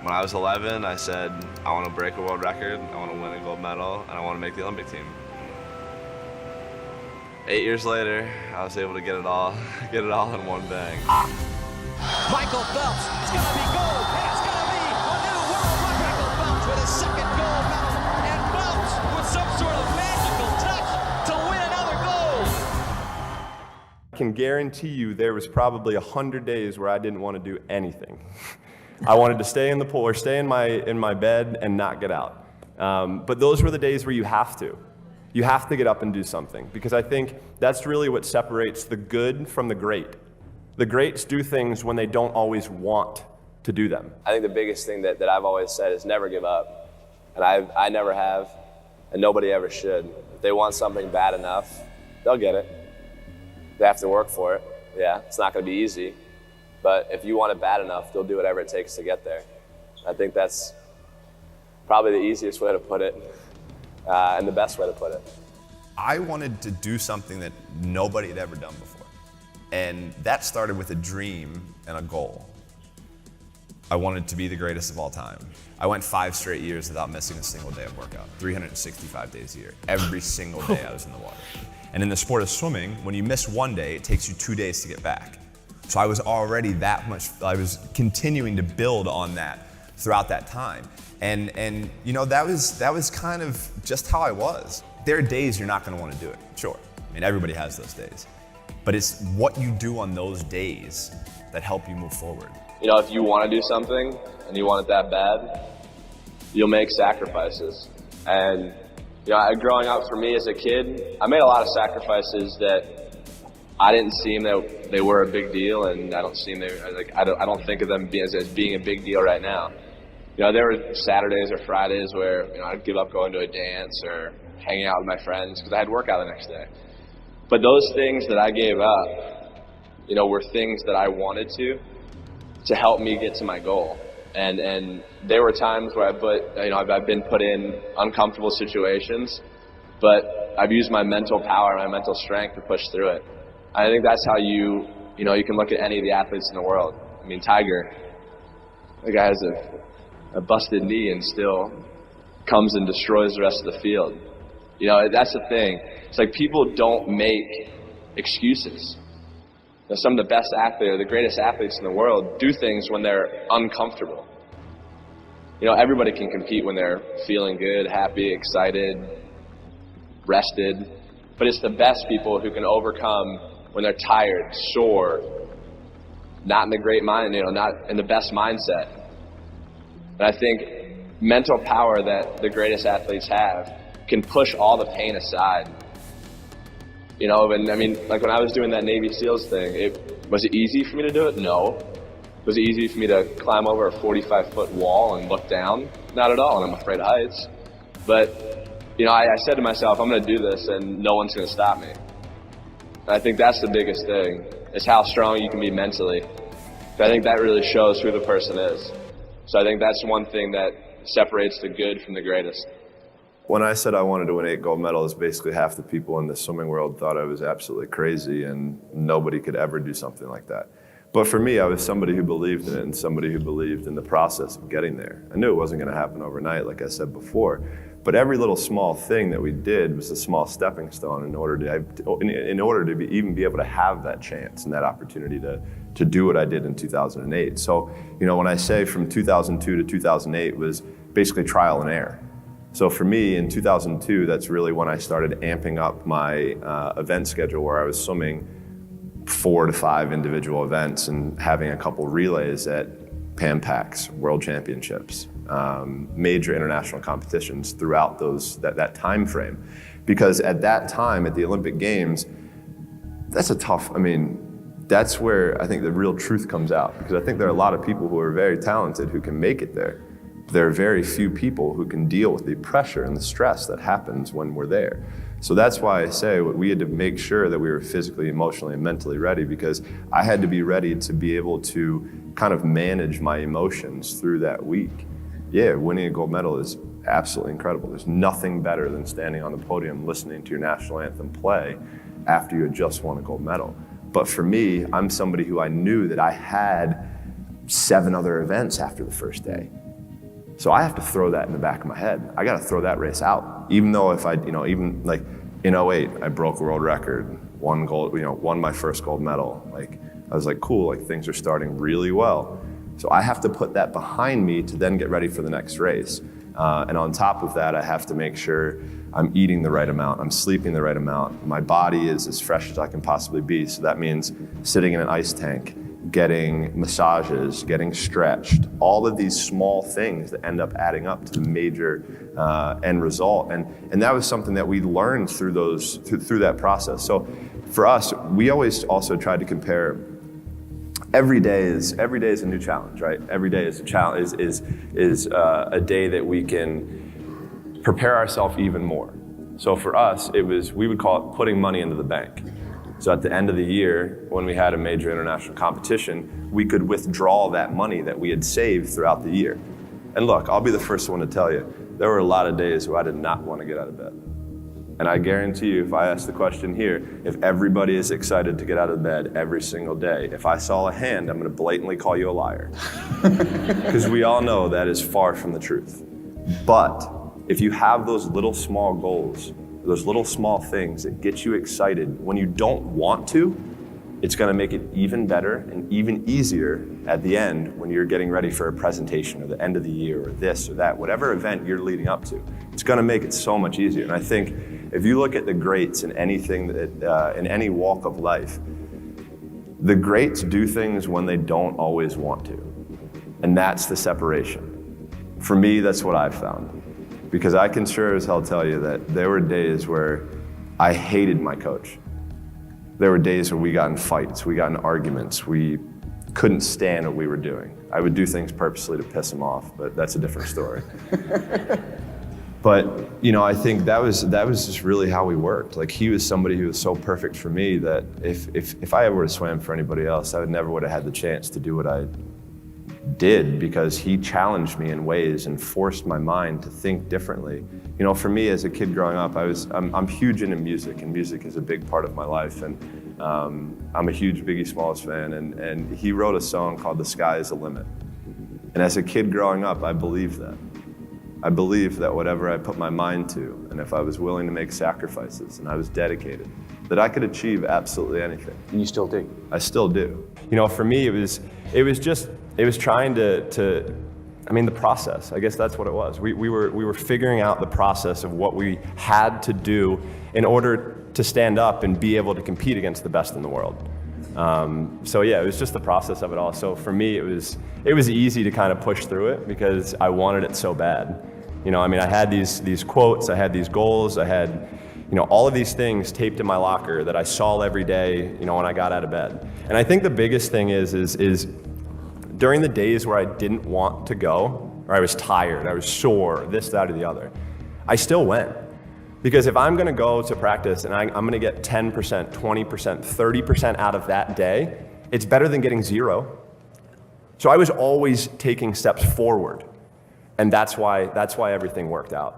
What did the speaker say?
When I was 11, I said, I want to break a world record, I want to win a gold medal, and I want to make the Olympic team. 8 years later, I was able to get it all in one bang. Michael Phelps, it's gonna be gold, and it's gonna be a new world record. Michael Phelps with his second gold medal, and Phelps with some sort of magical touch to win another gold. I can guarantee you there was probably 100 days where I didn't want to do anything. I wanted to stay in the pool or stay in my bed and not get out. But those were the days where you have to. You have to get up and do something, because I think that's really what separates the good from the great. The greats do things when they don't always want to do them. I think the biggest thing that I've always said is never give up. And I never have, and nobody ever should. If they want something bad enough, they'll get it. They have to work for it. Yeah, it's not going to be easy. But if you want it bad enough, they'll do whatever it takes to get there. I think that's probably the easiest way to put it, and the best way to put it. I wanted to do something that nobody had ever done before. And that started with a dream and a goal. I wanted to be the greatest of all time. I went 5 straight years without missing a single day of workout, 365 days a year. Every single day I was in the water. And in the sport of swimming, when you miss one day, it takes you 2 days to get back. So I was already I was continuing to build on that throughout that time. And you know, that was kind of just how I was. There are days you're not gonna wanna do it, sure. I mean, everybody has those days. But it's what you do on those days that help you move forward. You know, if you want to do something and you want it that bad, you'll make sacrifices. And you know, growing up for me as a kid, I made a lot of sacrifices that I didn't seem that they were a big deal, and I don't think of them as being a big deal right now. You know, there were Saturdays or Fridays where, you know, I'd give up going to a dance or hanging out with my friends because I had workout the next day. But those things that I gave up, you know, were things that I wanted to help me get to my goal. And there were times where I've been put in uncomfortable situations, but I've used my mental power, my mental strength to push through it. I think that's how you can look at any of the athletes in the world. I mean, Tiger, the guy has a busted knee and still comes and destroys the rest of the field. You know, that's the thing. It's like people don't make excuses. You know, some of the best athletes, or the greatest athletes in the world, do things when they're uncomfortable. You know, everybody can compete when they're feeling good, happy, excited, rested. But it's the best people who can overcome when they're tired, sore, not in the great mind, you know, not in the best mindset. And I think mental power that the greatest athletes have can push all the pain aside. You know, and I mean, like when I was doing that Navy SEALs thing, was it easy for me to do it? No. Was it easy for me to climb over a 45-foot wall and look down? Not at all, and I'm afraid of heights. But, you know, I said to myself, I'm going to do this and no one's going to stop me. And I think that's the biggest thing, is how strong you can be mentally. I think that really shows who the person is. So I think that's one thing that separates the good from the greatest. When I said I wanted to win 8 gold medals, basically half the people in the swimming world thought I was absolutely crazy and nobody could ever do something like that. But for me, I was somebody who believed in it and somebody who believed in the process of getting there. I knew it wasn't going to happen overnight, like I said before, but every little small thing that we did was a small stepping stone in order to even be able to have that chance and that opportunity to do what I did in 2008. So, you know, when I say from 2002 to 2008 was basically trial and error. So for me, in 2002, that's really when I started amping up my event schedule, where I was swimming 4 to 5 individual events and having a couple relays at Pan Pacs, World Championships, major international competitions throughout that time frame. Because at that time, at the Olympic Games, that's that's where I think the real truth comes out. Because I think there are a lot of people who are very talented who can make it there. There are very few people who can deal with the pressure and the stress that happens when we're there. So that's why I say we had to make sure that we were physically, emotionally, and mentally ready, because I had to be ready to be able to kind of manage my emotions through that week. Yeah, winning a gold medal is absolutely incredible. There's nothing better than standing on the podium listening to your national anthem play after you had just won a gold medal. But for me, I'm somebody who I knew that I had 7 other events after the first day. So I have to throw that in the back of my head. I got to throw that race out. Even though if I, even like in 08, I broke a world record, won my first gold medal. Like, I was like, cool, like things are starting really well. So I have to put that behind me to then get ready for the next race. And on top of that, I have to make sure I'm eating the right amount, I'm sleeping the right amount, my body is as fresh as I can possibly be. So that means sitting in an ice tank, getting massages, getting stretched, all of these small things that end up adding up to the major end result. And that was something that we learned through that process. So for us, we always also tried to compare. Every day is a new challenge, right? Every day is a challenge, is a day that we can prepare ourselves even more. So for us, we would call it putting money into the bank. So at the end of the year, when we had a major international competition, we could withdraw that money that we had saved throughout the year. And look, I'll be the first one to tell you, there were a lot of days where I did not want to get out of bed. And I guarantee you, if I ask the question here, if everybody is excited to get out of bed every single day, if I saw a hand, I'm going to blatantly call you a liar. Because we all know that is far from the truth. But if you have those little small goals, those little small things that get you excited when you don't want to, it's going to make it even better and even easier at the end when you're getting ready for a presentation or the end of the year or this or that, whatever event you're leading up to. It's going to make it so much easier. And I think if you look at the greats in anything that, in any walk of life, the greats do things when they don't always want to. And that's the separation. For me, that's what I've found. Because I can sure as hell tell you that there were days where I hated my coach. There were days where we got in fights, we got in arguments, we couldn't stand what we were doing. I would do things purposely to piss him off, but that's a different story. But I think that was just really how we worked. Like, he was somebody who was so perfect for me that if I ever would have swam for anybody else, I never would have had the chance to do what I did, because he challenged me in ways and forced my mind to think differently. For me as a kid growing up, I'm huge into music, and music is a big part of my life. And I'm a huge Biggie Smalls fan, and he wrote a song called "The Sky Is the Limit." And as a kid growing up, I believed that. I believed that whatever I put my mind to, and if I was willing to make sacrifices and I was dedicated, that I could achieve absolutely anything. And you still do? I still do. For me, it was trying the process. I guess that's what it was. We were figuring out the process of what we had to do in order to stand up and be able to compete against the best in the world. So yeah, it was just the process of it all. So for me, it was easy to kind of push through it because I wanted it so bad. I had these quotes, I had these goals, I had all of these things taped in my locker that I saw every day, when I got out of bed. And I think the biggest thing is during the days where I didn't want to go, or I was tired, I was sore, this, that, or the other, I still went. Because if I'm gonna go to practice and I'm gonna get 10%, 20%, 30% out of that day, it's better than getting 0. So I was always taking steps forward. And that's why everything worked out.